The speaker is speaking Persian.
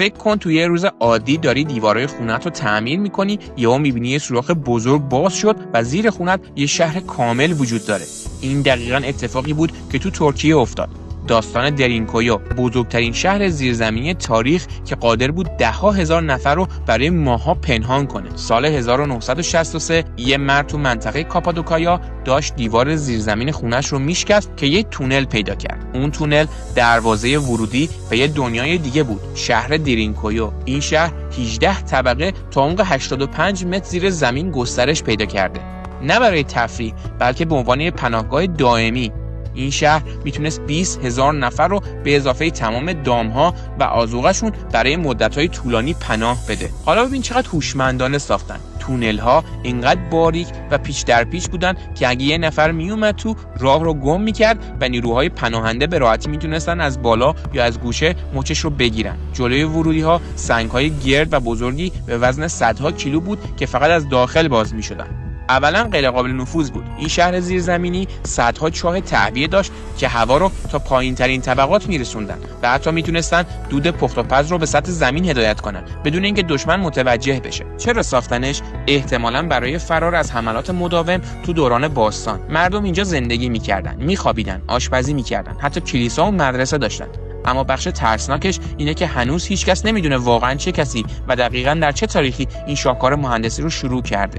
فکر کن توی یه روز عادی داری دیوارای خونت رو تعمیر میکنی، یهو میبینی یه سوراخ بزرگ باز شد و زیر خونت یه شهر کامل وجود داره. این دقیقاً اتفاقی بود که تو ترکیه افتاد. داستان درینکویا، بزرگترین شهر زیرزمینی تاریخ که قادر بود 10,000 نفر رو برای ماها پنهان کنه. سال 1963 یه مرد تو منطقه کاپادوکایا داشت دیوار زیرزمین خونش رو میشکست که یه تونل پیدا کرد. اون تونل دروازه ورودی به یه دنیای دیگه بود، شهر درینکویا. این شهر 18 طبقه تا عمق 85 متر زیر زمین گسترش پیدا کرده. نه برای تفریح، بلکه به عنوان پناهگاه دائمی. این شهر میتونست 20,000 نفر رو به اضافه تمام دامها و آذوقه‌شون برای مدت‌های طولانی پناه بده. حالا ببین چقدر هوشمندانه ساختن. تونل‌ها اینقدر باریک و پیچ در پیچ بودن که اگه یه نفر میومد تو، راه رو گم میکرد و نیروهای پناهنده به راحتی میتونستن از بالا یا از گوشه مچش رو بگیرن. جلوی ورودی‌ها سنگ‌های گرد و بزرگی به وزن صدها کیلو بود که فقط از داخل باز میشدن. اولا غیر قابل نفوذ بود. این شهر زیرزمینی صدها چاه تهویه داشت که هوا رو تا پایین ترین طبقات میرسوندن و حتی میتونستن دود پخت و پز رو به سطح زمین هدایت کنن بدون اینکه دشمن متوجه بشه. چرا ساختنش؟ احتمالاً برای فرار از حملات مداوم تو دوران باستان. مردم اینجا زندگی میکردن، میخوابیدن، آشپزی میکردن، حتی کلیسا و مدرسه داشتن. اما بخش ترسناکش اینه که هنوز هیچکس نمیدونه واقعاً چه کسی و دقیقاً در چه تاریخی این شاهکار مهندسی رو شروع کرده.